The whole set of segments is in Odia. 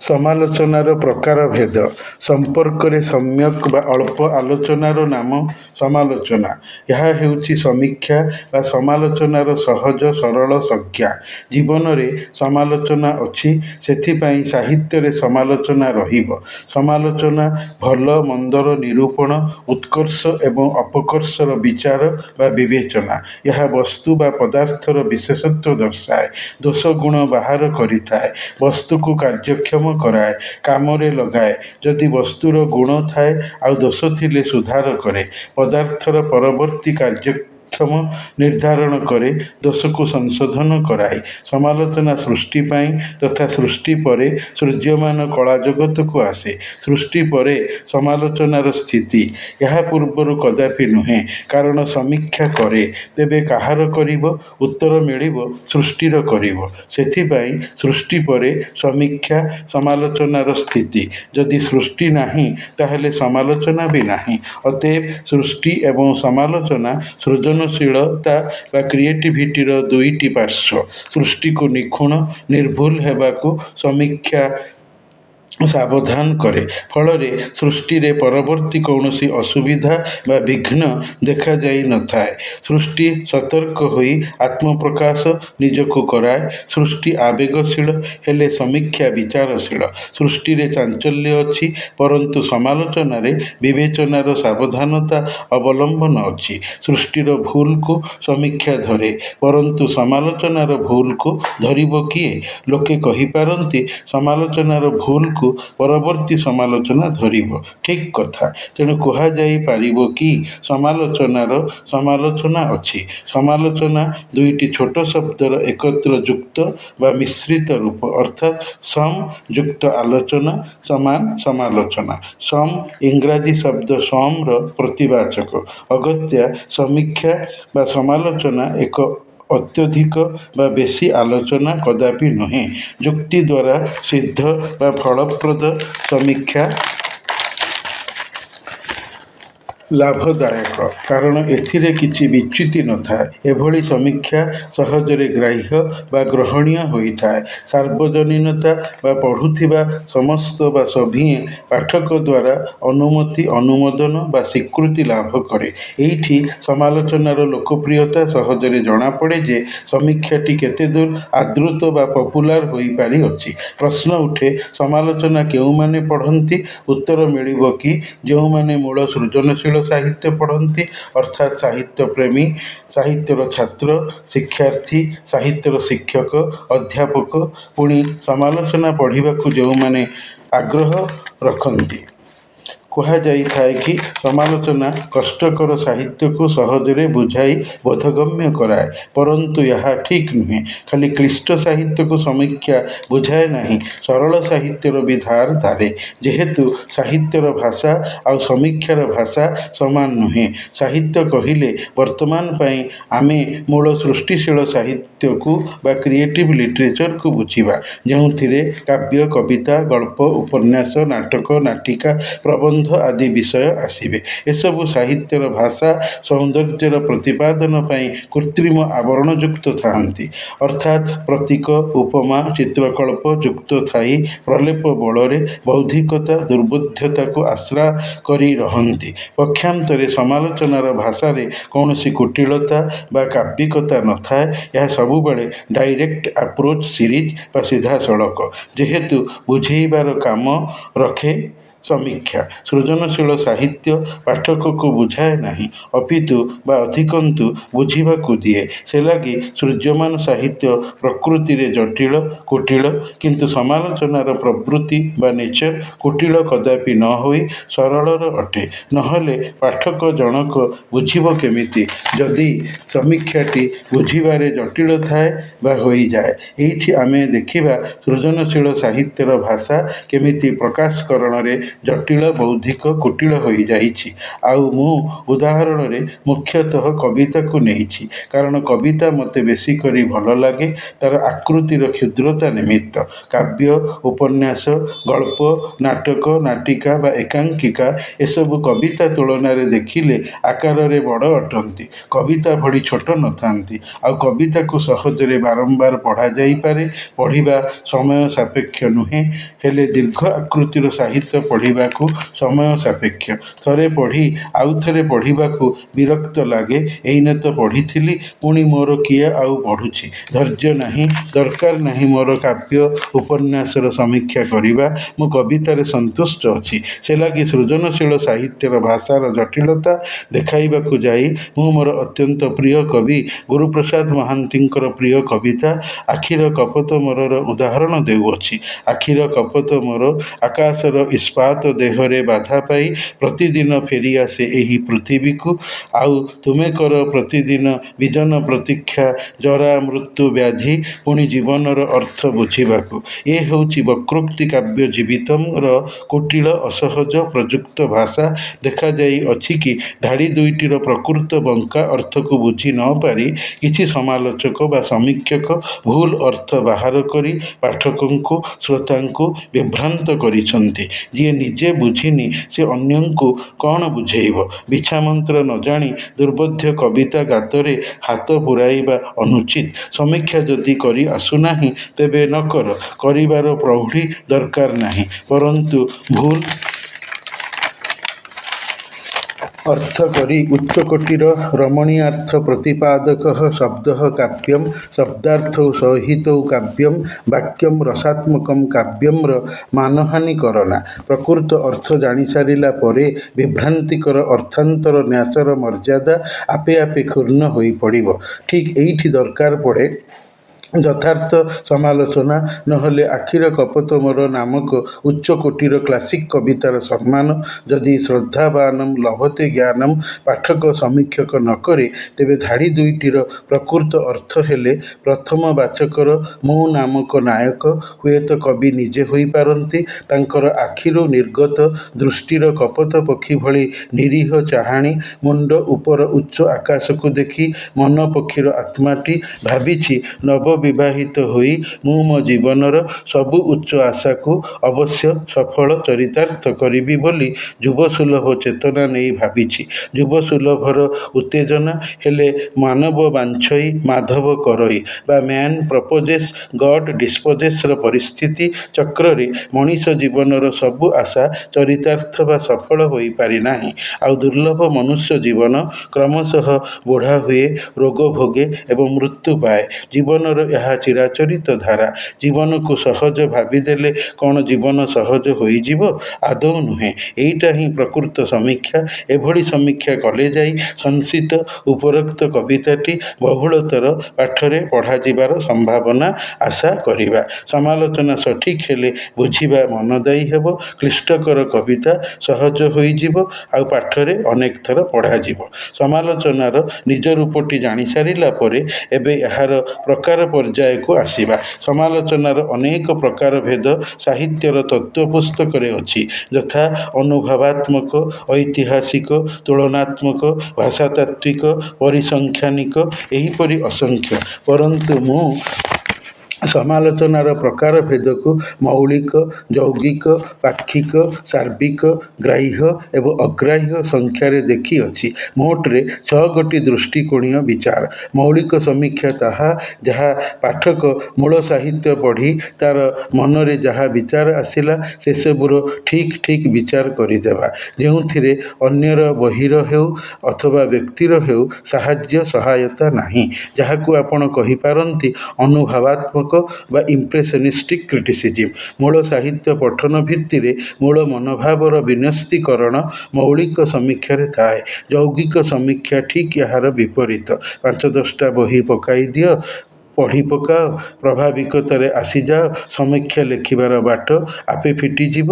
ସମାଲୋଚନାର ପ୍ରକାରଭେଦ ସମ୍ପର୍କରେ ସମ୍ୟକ୍ ବା ଅଳ୍ପ ଆଲୋଚନାର ନାମ ସମାଲୋଚନା। ଏହା ହେଉଛି ସମୀକ୍ଷା ବା ସମାଲୋଚନାର ସହଜ ସରଳ ସଂଜ୍ଞା। ଜୀବନରେ ସମାଲୋଚନା ଅଛି, ସେଥିପାଇଁ ସାହିତ୍ୟରେ ସମାଲୋଚନା ରହିବ। ସମାଲୋଚନା ଭଲ ମନ୍ଦର ନିରୂପଣ, ଉତ୍କର୍ଷ ଏବଂ ଅପକର୍ଷର ବିଚାର ବା ବିବେଚନା। ଏହା ବସ୍ତୁ ବା ପଦାର୍ଥର ବିଶେଷତ୍ୱ ଦର୍ଶାଏ, ଦୋଷ ଗୁଣ ବାହାର କରିଥାଏ, ବସ୍ତୁକୁ କାର୍ଯ୍ୟକ୍ଷମ କରାଏ, କାମରେ ଲଗାଏ। ଯଦି ବସ୍ତୁର ଗୁଣ ଥାଏ ଆଉ ଦୋଷ ଥିଲେ ସୁଧାର କରେ, ପଦାର୍ଥର ପରବର୍ତ୍ତୀ କାର୍ଯ୍ୟକ୍ଷମ ନିର୍ଦ୍ଧାରଣ କରେ, ଦୋଷକୁ ସଂଶୋଧନ କରାଏ। ସମାଲୋଚନା ସୃଷ୍ଟି ପାଇଁ ତଥା ସୃଷ୍ଟି ପରେ ସୃଜ୍ୟମାନ କଳା ଜଗତକୁ ଆସେ। ସୃଷ୍ଟି ପରେ ସମାଲୋଚନାର ସ୍ଥିତି, ଏହା ପୂର୍ବରୁ କଦାପି ନୁହେଁ। କାରଣ ସମୀକ୍ଷା କରେ, ତେବେ କାହାର କରିବ? ଉତ୍ତର ମିଳିବ ସୃଷ୍ଟିର କରିବ। ସେଥିପାଇଁ ସୃଷ୍ଟି ପରେ ସମୀକ୍ଷା ସମାଲୋଚନାର ସ୍ଥିତି। ଯଦି ସୃଷ୍ଟି ନାହିଁ ତାହେଲେ ସମାଲୋଚନା ବି ନାହିଁ। ଅତଏବ ସୃଷ୍ଟି ଏବଂ ସମାଲୋଚନା ସୃଜନଶୀଳତା ବା କ୍ରିଏଟିଭିଟିର ଦୁଇଟି ପାର୍ଶ୍ୱ। ସୃଷ୍ଟିକୁ ନିଖୁଣ ନିର୍ଭୁଲ ହେବାକୁ ସମୀକ୍ଷା ସାବଧାନ କରେ। ଫଳରେ ସୃଷ୍ଟିରେ ପରବର୍ତ୍ତୀ କୌଣସି ଅସୁବିଧା ବା ବିଘ୍ନ ଦେଖାଯାଇ ନଥାଏ। ସୃଷ୍ଟି ସତର୍କ ହୋଇ ଆତ୍ମପ୍ରକାଶ ନିଜକୁ କରାଏ। ସୃଷ୍ଟି ଆବେଗଶୀଳ, ହେଲେ ସମୀକ୍ଷା ବିଚାରଶୀଳ। ସୃଷ୍ଟିରେ ଚାଞ୍ଚଲ୍ୟ ଅଛି, ପରନ୍ତୁ ସମାଲୋଚନାରେ ବିବେଚନାର ସାବଧାନତା ଅବଲମ୍ବନ ଅଛି। ସୃଷ୍ଟିର ଭୁଲକୁ ସମୀକ୍ଷା ଧରେ, ପରନ୍ତୁ ସମାଲୋଚନାର ଭୁଲକୁ ଧରିବ କିଏ? ଲୋକେ କହିପାରନ୍ତି ସମାଲୋଚନାର ଭୁଲକୁ ପରବର୍ତ୍ତୀ ସମାଲୋଚନା ଧରିବ। ଠିକ୍ କଥା। ତେଣୁ କୁହାଯାଇ ପାରିବ କି ସମାଲୋଚନାର ସମାଲୋଚନା ଅଛି। ସମାଲୋଚନା ଦୁଇଟି ଛୋଟ ଶବ୍ଦର ଏକତ୍ର ଯୁକ୍ତ ବା ମିଶ୍ରିତ ରୂପ, ଅର୍ଥାତ୍ ସମ୍ ଯୁକ୍ତ ଆଲୋଚନା ସମାନ ସମାଲୋଚନା। ସମ୍ ଇଂରାଜୀ ଶବ୍ଦ ସମର ପ୍ରତିବାଚକ। ଅଗତ୍ୟା ସମୀକ୍ଷା ବା ସମାଲୋଚନା ଏକ ଅତ୍ୟଧିକ ବା ବେଶୀ ଆଲୋଚନା କଦାପି ନୁହେଁ। ଯୁକ୍ତି ଦ୍ୱାରା ସିଦ୍ଧ ବା ଫଳପ୍ରଦ ସମୀକ୍ଷା ଲାଭଦାୟକ, କାରଣ ଏଥିରେ କିଛି ବିଚ୍ୟୁତି ନଥାଏ। ଏଭଳି ସମୀକ୍ଷା ସହଜରେ ଗ୍ରାହ୍ୟ ବା ଗ୍ରହଣୀୟ ହୋଇଥାଏ। ସାର୍ବଜନୀନତା ବା ପଢ଼ୁଥିବା ସମସ୍ତ ବା ସଭିଏଁ ପାଠକ ଦ୍ୱାରା ଅନୁମତି, ଅନୁମୋଦନ ବା ସ୍ୱୀକୃତି ଲାଭ କରେ। ଏଇଠି ସମାଲୋଚନାର ଲୋକପ୍ରିୟତା ସହଜରେ ଜଣାପଡ଼େ ଯେ ସମୀକ୍ଷାଟି କେତେଦୂର ଆଦୃତ ବା ପପୁଲାର ହୋଇପାରିଅଛି। ପ୍ରଶ୍ନ ଉଠେ, ସମାଲୋଚନା କେଉଁମାନେ ପଢ଼ନ୍ତି? ଉତ୍ତର ମିଳିବ କି ଯେଉଁମାନେ ମୂଳ ସୃଜନଶୀଳ ସାହିତ୍ୟ ପଢ଼ନ୍ତି, ଅର୍ଥାତ୍ ସାହିତ୍ୟପ୍ରେମୀ, ସାହିତ୍ୟର ଛାତ୍ର, ଶିକ୍ଷାର୍ଥୀ, ସାହିତ୍ୟର ଶିକ୍ଷକ, ଅଧ୍ୟାପକ, ପୁଣି ସମାଲୋଚନା ପଢ଼ିବାକୁ ଯେଉଁମାନେ ଆଗ୍ରହ ରଖନ୍ତି। କୁହାଯାଇଥାଏ କି ସମାଲୋଚନା କଷ୍ଟକର ସାହିତ୍ୟକୁ ସହଜରେ ବୁଝାଇ ବୋଧଗମ୍ୟ କରାଏ, ପରନ୍ତୁ ଏହା ଠିକ୍ ନୁହେଁ। ଖାଲି କ୍ଳିଷ୍ଟ ସାହିତ୍ୟକୁ ସମୀକ୍ଷା ବୁଝାଏ ନାହିଁ, ସରଳ ସାହିତ୍ୟର ବି ଧାର ଧାରେ। ଯେହେତୁ ସାହିତ୍ୟର ଭାଷା ଆଉ ସମୀକ୍ଷାର ଭାଷା ସମାନ ନୁହେଁ। ସାହିତ୍ୟ କହିଲେ ବର୍ତ୍ତମାନ ପାଇଁ ଆମେ ମୂଳ ସୃଷ୍ଟିଶୀଳ ସାହିତ୍ୟକୁ ବା କ୍ରିଏଟିଭ୍ ଲିଟରେଚରକୁ ବୁଝିବା, ଯେଉଁଥିରେ କାବ୍ୟ, କବିତା, ଗଳ୍ପ, ଉପନ୍ୟାସ, ନାଟକ, ନାଟିକା, ପ୍ରବନ୍ଧ ଆଦି ବିଷୟ ଆସିବେ। ଏସବୁ ସାହିତ୍ୟର ଭାଷା ସୌନ୍ଦର୍ଯ୍ୟର ପ୍ରତିପାଦନ ପାଇଁ କୃତ୍ରିମ ଆବରଣଯୁକ୍ତ ଥାନ୍ତି, ଅର୍ଥାତ୍ ପ୍ରତୀକ, ଉପମା, ଚିତ୍ରକଳ୍ପ ଯୁକ୍ତ ଥାଇ ପ୍ରଲେପ ବଳରେ ବୌଦ୍ଧିକତା, ଦୁର୍ବୋଧ୍ୟତାକୁ ଆଶ୍ରା କରି ରହନ୍ତି। ପକ୍ଷାନ୍ତରେ ସମାଲୋଚନାର ଭାଷାରେ କୌଣସି କୁଟିଳତା ବା କାବ୍ୟିକତା ନଥାଏ। ଏହା ସବୁବେଳେ ଡାଇରେକ୍ଟ ଆପ୍ରୋଚ୍ ସିରିଜ୍ ବା ସିଧାସଳଖ। ଯେହେତୁ ବୁଝେଇବାର କାମ ରଖେ ସମୀକ୍ଷା, ସୃଜନଶୀଳ ସାହିତ୍ୟ ପାଠକକୁ ବୁଝାଏ ନାହିଁ, ଅପିତୁ ବା ଅଧିକନ୍ତୁ ବୁଝିବାକୁ ଦିଏ। ସେ ଲାଗି ସୃଜ୍ୟମାନ ସାହିତ୍ୟ ପ୍ରକୃତିରେ ଜଟିଳ, କୁଟିଳ, କିନ୍ତୁ ସମାଲୋଚନାର ପ୍ରବୃତ୍ତି ବା ନେଚର କୁଟିଳ କଦାପି ନ ହୋଇ ସରଳର ଅଟେ। ନହେଲେ ପାଠକ ଜଣକ ବୁଝିବ କେମିତି ଯଦି ସମୀକ୍ଷାଟି ବୁଝିବାରେ ଜଟିଳ ଥାଏ ବା ହୋଇଯାଏ? ଏଇଠି ଆମେ ଦେଖିବା ସୃଜନଶୀଳ ସାହିତ୍ୟର ଭାଷା କେମିତି ପ୍ରକାଶକରଣରେ ଜଟିଳ ବୌଦ୍ଧିକ କୁଟିଳ ହୋଇଯାଇଛି। ଆଉ ମୁଁ ଉଦାହରଣରେ ମୁଖ୍ୟତଃ କବିତାକୁ ନେଇଛି, କାରଣ କବିତା ମୋତେ ବେଶୀ କରି ଭଲ ଲାଗେ ତା'ର ଆକୃତିର କ୍ଷୁଦ୍ରତା ନିମିତ୍ତ। କାବ୍ୟ, ଉପନ୍ୟାସ, ଗଳ୍ପ, ନାଟକ, ନାଟିକା ବା ଏକାଙ୍କିକା ଏସବୁ କବିତା ତୁଳନାରେ ଦେଖିଲେ ଆକାରରେ ବଡ଼ ଅଟନ୍ତି, କବିତା ଭଳି ଛୋଟ ନଥାନ୍ତି। ଆଉ କବିତାକୁ ସହଜରେ ବାରମ୍ବାର ପଢ଼ାଯାଇପାରେ। ପଢ଼ିବା ସମୟ ସାପେକ୍ଷ ନୁହେଁ, ହେଲେ ଦୀର୍ଘ ଆକୃତିର ସାହିତ୍ୟ ପଢ଼ିବାକୁ ସମୟ ସାପେକ୍ଷ। ଥରେ ପଢ଼ି ଆଉ ଥରେ ପଢ଼ିବାକୁ ବିରକ୍ତ ଲାଗେ। ଏଇନେ ତ ପଢ଼ିଥିଲି, ପୁଣି ମୋର କିଏ ଆଉ ପଢ଼ୁଛି? ଧୈର୍ଯ୍ୟ ନାହିଁ, ଦରକାର ନାହିଁ ମୋର କାବ୍ୟ ଉପନ୍ୟାସର ସମୀକ୍ଷା କରିବା। ମୁଁ କବିତାରେ ସନ୍ତୁଷ୍ଟ ଅଛି। ସେ ଲାଗି ସୃଜନଶୀଳ ସାହିତ୍ୟର ଭାଷାର ଜଟିଳତା ଦେଖାଇବାକୁ ଯାଇ ମୁଁ ମୋର ଅତ୍ୟନ୍ତ ପ୍ରିୟ କବି ଗୁରୁପ୍ରସାଦ ମହାନ୍ତିଙ୍କର ପ୍ରିୟ କବିତା ଆଖିର କପୋତ ମୋରର ଉଦାହରଣ ଦେଉଅଛି। ଆଖିର କପୋତ ମୋର ଆକାଶର ଇସ୍ପାତ ଦେହରେ ବାଧା ପାଇ ପ୍ରତିଦିନ ଫେରିଆସେ ଏହି ପୃଥିବୀକୁ। ଆଉ ତୁମେ କର ପ୍ରତିଦିନ ବିଜନ ପ୍ରତୀକ୍ଷା, ଜରା ମୃତ୍ୟୁ ବ୍ୟାଧି, ପୁଣି ଜୀବନର ଅର୍ଥ ବୁଝିବାକୁ। ଏ ହେଉଛି ବକ୍ରୋକ୍ତି କାବ୍ୟ ଜୀବିତମ୍ର କୁଟିଳ ଅସହଜ ପ୍ରଯୁକ୍ତ ଭାଷା। ଦେଖାଯାଇଅଛି କି ଧାଡ଼ି ଦୁଇଟିର ପ୍ରକୃତ ବଙ୍କା ଅର୍ଥକୁ ବୁଝି ନ ପାରି କିଛି ସମାଲୋଚକ ବା ସମୀକ୍ଷକ ଭୁଲ ଅର୍ଥ ବାହାର କରି ପାଠକଙ୍କୁ ଶ୍ରୋତାଙ୍କୁ ବିଭ୍ରାନ୍ତ କରିଛନ୍ତି। ଯିଏ ନିଜେ ବୁଝିନି ସେ ଅନ୍ୟଙ୍କୁ କ'ଣ ବୁଝେଇବ? ବିଛାମନ୍ତ୍ର ନ ଜାଣି ଦୁର୍ବୋଧ୍ୟ କବିତା ଗାତରେ ହାତ ପୂରାଇବା ଅନୁଚିତ। ସମୀକ୍ଷା ଯଦି କରି ଆସୁନାହିଁ ତେବେ ନ କର, କରିବାର ପ୍ରୌଢ଼ୀ ଦରକାର ନାହିଁ, ବରନ୍ତୁ ଭୁଲ ଅର୍ଥ କରି ଉଚ୍ଚକୋଟୀର ରମଣୀୟାର୍ଥ ପ୍ରତିପାଦକଃ ଶବ୍ଦଃ କାବ୍ୟମ୍, ଶବ୍ଦାର୍ଥୌ ସହିତୌ କାବ୍ୟମ୍, ବାକ୍ୟମ୍ ରସାତ୍ମକମ୍ କାବ୍ୟମ୍ର ମାନହାନି କରନା। ପ୍ରକୃତ ଅର୍ଥ ଜାଣିସାରିଲା ପରେ ବିଭ୍ରାନ୍ତିକର ଅର୍ଥାନ୍ତର ନ୍ୟାସର ମର୍ଯ୍ୟାଦା ଆପେ ଆପେ କ୍ଷୁର୍ଣ୍ଣ ହୋଇପଡ଼ିବ। ଠିକ୍ ଏଇଠି ଦରକାର ପଡ଼େ ଯଥାର୍ଥ ସମାଲୋଚନା, ନହେଲେ ଆଖିର କପୋତ ମୋର ନାମକ ଉଚ୍ଚକୋଟୀର କ୍ଲାସିକ୍ କବିତାର ସମ୍ମାନ। ଯଦି ଶ୍ରଦ୍ଧାବାନମ୍ ଲଭତେ ଜ୍ଞାନମ୍ ପାଠକ ସମୀକ୍ଷକ ନ କରେ, ତେବେ ଧାଡ଼ି ଦୁଇଟିର ପ୍ରକୃତ ଅର୍ଥ ହେଲେ ପ୍ରଥମ ବାଚକର ମୁଁ ନାମକ ନାୟକ ହୁଏତ କବି ନିଜେ ହୋଇପାରନ୍ତି। ତାଙ୍କର ଆଖିରୁ ନିର୍ଗତ ଦୃଷ୍ଟିର କପୋତ ପକ୍ଷୀ ଭଳି ନିରୀହ ଚାହାଣି, ମୁଣ୍ଡ ଉପର ଉଚ୍ଚ ଆକାଶକୁ ଦେଖି ମନ ପକ୍ଷୀର ଆତ୍ମାଟି ଭାବିଛି ନବବିବାହିତ ହୋଇ ମୁଁ ମୋ ଜୀବନର ସବୁ ଉଚ୍ଚ ଆଶାକୁ ଅବଶ୍ୟ ସଫଳ ଚରିତାର୍ଥ କରିବି ବୋଲି ଯୁବସୁଲଭ ଚେତନା ନେଇ ଭାବିଛି। ଯୁବସୁଲଭର ଉତ୍ତେଜନା ହେଲେ ମାନବ ବାଞ୍ଛଇ ମାଧବ କରଇ ବା ମ୍ୟାନ୍ ପ୍ରପୋଜେସ୍ ଗଡ୍ ଡିସ୍ପୋଜେସ୍ର ପରିସ୍ଥିତି ଚକ୍ରରେ ମଣିଷ ଜୀବନର ସବୁ ଆଶା ଚରିତାର୍ଥ ବା ସଫଳ ହୋଇପାରି ନାହିଁ। ଆଉ ଦୁର୍ଲଭ ମନୁଷ୍ୟ ଜୀବନ କ୍ରମଶଃ ବୁଢ଼ା ହୁଏ, ରୋଗ ଭୋଗେ ଏବଂ ମୃତ୍ୟୁ ପାଏ। ଜୀବନର ଏହା ଚିରାଚରିତ ଧାରା। ଜୀବନକୁ ସହଜ ଭାବିଦେଲେ କ'ଣ ଜୀବନ ସହଜ ହୋଇଯିବ? ଆଦୌ ନୁହେଁ। ଏଇଟା ହିଁ ପ୍ରକୃତ ସମୀକ୍ଷା। ଏଭଳି ସମୀକ୍ଷା କଲେ ଯାଇ ସଂଶିତ ଉପରୋକ୍ତ କବିତାଟି ବହୁଳତର ପାଠରେ ପଢ଼ାଯିବାର ସମ୍ଭାବନା ଆଶା କରିବା। ସମାଲୋଚନା ସଠିକ୍ ହେଲେ ବୁଝିବା ମନଦାୟୀ ହେବ, କ୍ଳିଷ୍ଟକର କବିତା ସହଜ ହୋଇଯିବ, ଆଉ ପାଠରେ ଅନେକ ଥର ପଢ଼ାଯିବ। ସମାଲୋଚନାର ନିଜ ରୂପଟି ଜାଣିସାରିଲା ପରେ ଏବେ ଏହାର ପ୍ରକାର ପର୍ଯ୍ୟାୟକୁ ଆସିବା। ସମାଲୋଚନାର ଅନେକ ପ୍ରକାରଭେଦ ସାହିତ୍ୟର ତତ୍ତ୍ୱ ପୁସ୍ତକରେ ଅଛି, ଯଥା ଅନୁଭବାତ୍ମକ, ଐତିହାସିକ, ତୁଳନାତ୍ମକ, ଭାଷାତାତ୍ତ୍ୱିକ, ପରିସଂଖ୍ୟାନିକ, ଏହିପରି ଅସଂଖ୍ୟ। ପରନ୍ତୁ ମୁଁ ସମାଲୋଚନାର ପ୍ରକାରଭେଦକୁ ମୌଳିକ, ଯୌଗିକ, ପାକ୍ଷିକ, ସାର୍ବିକ, ଗ୍ରାହ୍ୟ ଏବଂ ଅଗ୍ରାହ୍ୟ ସଂଖ୍ୟାରେ ଦେଖିଅଛି। ମୋଟରେ 6ଗୋଟି ଦୃଷ୍ଟିକୋଣୀୟ ବିଚାର। ମୌଳିକ ସମୀକ୍ଷା ତାହା, ଯାହା ପାଠକ ମୂଳ ସାହିତ୍ୟ ପଢ଼ି ତାର ମନରେ ଯାହା ବିଚାର ଆସିଲା ସେସବୁର ଠିକ୍ ଠିକ୍ ବିଚାର କରିଦେବା, ଯେଉଁଥିରେ ଅନ୍ୟର ବହିର ହେଉ ଅଥବା ବ୍ୟକ୍ତିର ହେଉ ସାହାଯ୍ୟ ସହାୟତା ନାହିଁ, ଯାହାକୁ ଆପଣ କହିପାରନ୍ତି ଅନୁଭାବାତ୍ମକ ବା ଇମ୍ପ୍ରେସନିଷ୍ଟିକ୍ କ୍ରିଟିସିଜିମ୍। ମୂଳ ସାହିତ୍ୟ ପଠନ ଭିତ୍ତିରେ ମୂଳ ମନୋଭାବର ବିନ୍ୟସ୍ତୀକରଣ ମୌଳିକ ସମୀକ୍ଷାରେ ଥାଏ। ଯୌଗିକ ସମୀକ୍ଷା ଠିକ୍ ଏହାର ବିପରୀତ। 5-10ଟା ବହି ପକାଇ ଦିଅ, ପଢ଼ି ପକାଅ, ପ୍ରଭାବିକତାରେ ଆସିଯାଅ। ସମୀକ୍ଷା ଲେଖିବାର ବାଟ ଆପେ ଫିଟିଯିବ।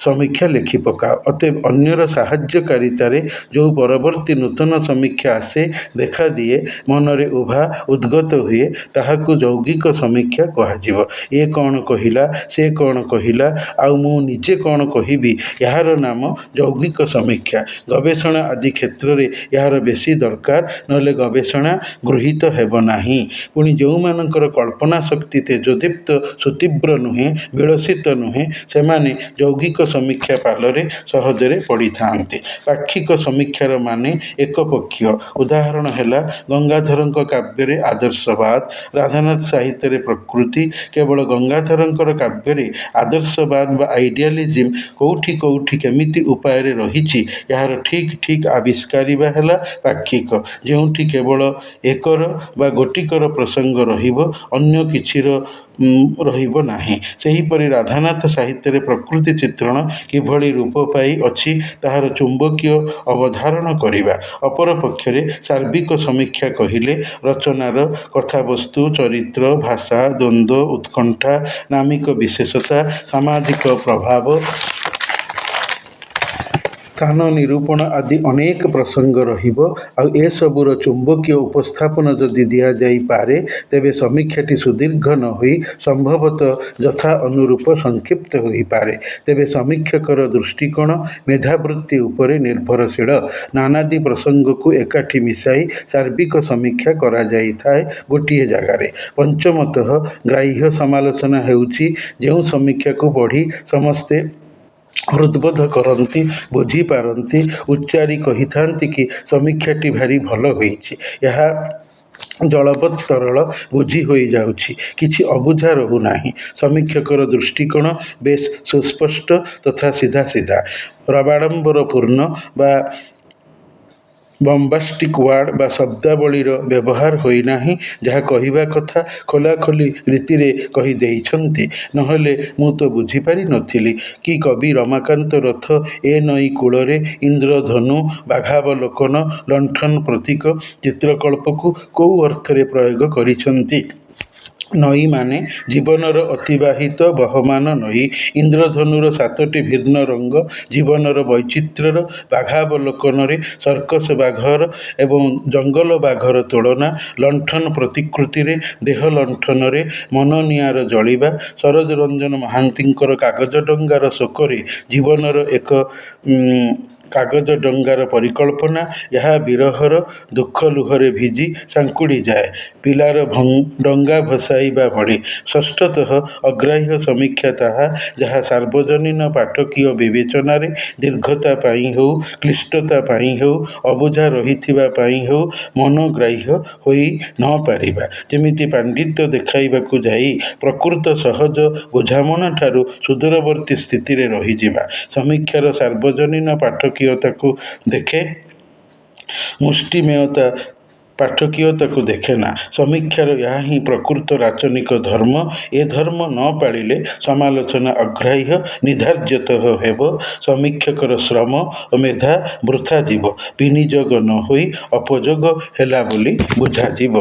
ସମୀକ୍ଷା ଲେଖି ପକାଅ। ଅତଏବ ଅନ୍ୟର ସାହାଯ୍ୟକାରିତାରେ ଯେଉଁ ପରବର୍ତ୍ତୀ ନୂତନ ସମୀକ୍ଷା ଆସେ, ଦେଖାଦିଏ, ମନରେ ଉଭା ଉଦ୍ଗତ ହୁଏ, ତାହାକୁ ଯୌଗିକ ସମୀକ୍ଷା କୁହାଯିବ। ଏ କ'ଣ କହିଲା, ସେ କ'ଣ କହିଲା, ଆଉ ମୁଁ ନିଜେ କ'ଣ କହିବି, ଏହାର ନାମ ଯୌଗିକ ସମୀକ୍ଷା। ଗବେଷଣା ଆଦି କ୍ଷେତ୍ରରେ ଏହାର ବେଶୀ ଦରକାର, ନହେଲେ ଗବେଷଣା ଗୃହୀତ ହେବ ନାହିଁ। ପୁଣି ଯେଉଁମାନଙ୍କର କଳ୍ପନା ଶକ୍ତି ତେଜୋଦୀପ୍ତ, ସୁତୀବ୍ର ନୁହେଁ, ବିଳସିତ ନୁହେଁ, ସେମାନେ ଯୌଗିକ ସମୀକ୍ଷା ପାଲରେ ସହଜରେ ପଡ଼ିଥାନ୍ତି। ପାକ୍ଷିକ ସମୀକ୍ଷାର ମାନେ ଏକପକ୍ଷୀୟ। ଉଦାହରଣ ହେଲା ଗଙ୍ଗାଧରଙ୍କ କାବ୍ୟରେ ଆଦର୍ଶବାଦ, ରାଧାନାଥ ସାହିତ୍ୟରେ ପ୍ରକୃତି। କେବଳ ଗଙ୍ଗାଧରଙ୍କର କାବ୍ୟରେ ଆଦର୍ଶବାଦ ବା ଆଇଡ଼ିଆଲିଜିମ୍ କୋଉଠି କୋଉଠି କେମିତି ଉପାୟରେ ରହିଛି, ଏହାର ଠିକ୍ ଠିକ୍ ଆବିଷ୍କାରିବା ହେଲା ପାକ୍ଷିକ। ଯେଉଁଠି କେବଳ ଏକର ବା ଗୋଟିକର ପ୍ରସଙ୍ଗ ରହିବ, ଅନ୍ୟ କିଛିର ରହିବ ନାହିଁ। ସେହିପରି ରାଧାନାଥ ସାହିତ୍ୟରେ ପ୍ରକୃତି ଚିତ୍ରଣ କିଭଳି ରୂପ ପାଇ ଅଛି, ତାହାର ଚୁମ୍ବକୀୟ ଅବଧାରଣ କରିବା। ଅପରପକ୍ଷରେ ସାର୍ବିକ ସମୀକ୍ଷା କହିଲେ ରଚନାର କଥାବସ୍ତୁ, ଚରିତ୍ର, ଭାଷା, ଦ୍ୱନ୍ଦ୍ୱ, ଉତ୍କଣ୍ଠା, ନାମିକ ବିଶେଷତା, ସାମାଜିକ ପ୍ରଭାବ, ସ୍ଥାନ ନିରୂପଣ ଆଦି ଅନେକ ପ୍ରସଙ୍ଗ ରହିବ। ଆଉ ଏସବୁର ଚୁମ୍ବକୀୟ ଉପସ୍ଥାପନ ଯଦି ଦିଆଯାଇପାରେ, ତେବେ ସମୀକ୍ଷାଟି ସୁଦୀର୍ଘ ନ ହୋଇ ସମ୍ଭବତଃ ଯଥା ଅନୁରୂପ ସଂକ୍ଷିପ୍ତ ହୋଇପାରେ। ତେବେ ସମୀକ୍ଷକର ଦୃଷ୍ଟିକୋଣ ମେଧାବୃତ୍ତି ଉପରେ ନିର୍ଭରଶୀଳ। ନାନାଦି ପ୍ରସଙ୍ଗକୁ ଏକାଠି ମିଶାଇ ସାର୍ବିକ ସମୀକ୍ଷା କରାଯାଇଥାଏ ଗୋଟିଏ ଜାଗାରେ। ପଞ୍ଚମତଃ ଗ୍ରାହ୍ୟ ସମାଲୋଚନା ହେଉଛି ଯେଉଁ ସମୀକ୍ଷାକୁ ପଢ଼ି ସମସ୍ତେ ହୃଦ୍ବୋଧ କରନ୍ତି, ବୁଝିପାରନ୍ତି, ଉଚ୍ଚାରି କହିଥାନ୍ତି କି ସମୀକ୍ଷାଟି ଭାରି ଭଲ ହୋଇଛି। ଏହା ଜଳବତ୍ ତରଳ, ବୁଝି ହୋଇଯାଉଛି, କିଛି ଅବୁଝା ରହୁନାହିଁ। ସମୀକ୍ଷକର ଦୃଷ୍ଟିକୋଣ ବେଶ୍ ସୁସ୍ପଷ୍ଟ ତଥା ସିଧାସିଧା। ରବାଡ଼ମ୍ବରପୂର୍ଣ୍ଣ ବା ବମ୍ବାଷ୍ଟିକ୍ ୱାର୍ଡ଼ ବା ଶବ୍ଦାବଳୀର ବ୍ୟବହାର ହୋଇନାହିଁ। ଯାହା କହିବା କଥା ଖୋଲାଖୋଲି ରୀତିରେ କହିଦେଇଛନ୍ତି। ନହେଲେ ମୁଁ ତ ବୁଝିପାରି ନଥିଲି କି କବି ରମାକାନ୍ତ ରଥ ଏ ନଈ କୂଳରେ ଇନ୍ଦ୍ରଧନୁ, ବାଘାବଲୋକନ, ଲଣ୍ଠନ ପ୍ରତୀକ ଚିତ୍ରକଳ୍ପକୁ କୋଉ ଅର୍ଥରେ ପ୍ରୟୋଗ କରିଛନ୍ତି। ନଈ ମାନେ ଜୀବନର ଅତିବାହିତ ବହମାନ ନଈ। ଇନ୍ଦ୍ରଧନୁର 7ଟି ଭିନ୍ନ ରଙ୍ଗ ଜୀବନର ବୈଚିତ୍ର୍ୟର, ବାଘାବଲୋକନରେ ସର୍କସ ବାଘର ଏବଂ ଜଙ୍ଗଲ ବାଘର ତୁଳନା, ଲଣ୍ଠନ ପ୍ରତିକୃତିରେ ଦେହ ଲଣ୍ଠନରେ ମନ ନିଆଁର ଜଳିବା, ସରୋଜରଞ୍ଜନ ମହାନ୍ତିଙ୍କର କାଗଜ ଡଙ୍ଗାର ଶୋକରେ ଜୀବନର ଏକ କାଗଜ ଡଙ୍ଗାର ପରିକଳ୍ପନା। ଏହା ବିରହର ଦୁଃଖ ଲୁହରେ ଭିଜି ସାଙ୍କୁଡ଼ିଯାଏ, ପିଲାର ଡଙ୍ଗା ଭସାଇବା ଭଳି। ଷଷ୍ଠତଃ ଅଗ୍ରାହ୍ୟ ସମୀକ୍ଷା ତାହା, ଯାହା ସାର୍ବଜନୀନ ପାଠକୀୟ ବିବେଚନାରେ ଦୀର୍ଘତା ପାଇଁ ହେଉ, କ୍ଳିଷ୍ଟତା ପାଇଁ ହେଉ, ଅବୁଝା ରହିଥିବା ପାଇଁ ହେଉ, ମନଗ୍ରାହ୍ୟ ହୋଇ ନ ପାରିବା। ଯେମିତି ପାଣ୍ଡିତ୍ୟ ଦେଖାଇବାକୁ ଯାଇ ପ୍ରକୃତ ସହଜ ବୁଝାମଣାଠାରୁ ସୁଦୂରବର୍ତ୍ତୀ ସ୍ଥିତିରେ ରହିଯିବା। ସମୀକ୍ଷାର ସାର୍ବଜନୀନ ପାଠକୀୟତାକୁ ଦେଖେ, ମୁଷ୍ଟିମେୟତା ପାଠକୀୟତାକୁ ଦେଖେନା। ସମୀକ୍ଷାର ଏହା ହିଁ ପ୍ରକୃତ ରାଚନିକ ଧର୍ମ। ଏ ଧର୍ମ ନ ପାଳିଲେ ସମାଲୋଚନା ଅଗ୍ରାହ୍ୟ ନିର୍ଧାର୍ଯ୍ୟତଃ ହେବ। ସମୀକ୍ଷକର ଶ୍ରମ ଓ ମେଧା ବୃଥା ଯିବ, ବିନିଯୋଗ ନ ହୋଇ ଅପଯୋଗ ହେଲା ବୋଲି ବୁଝାଯିବ।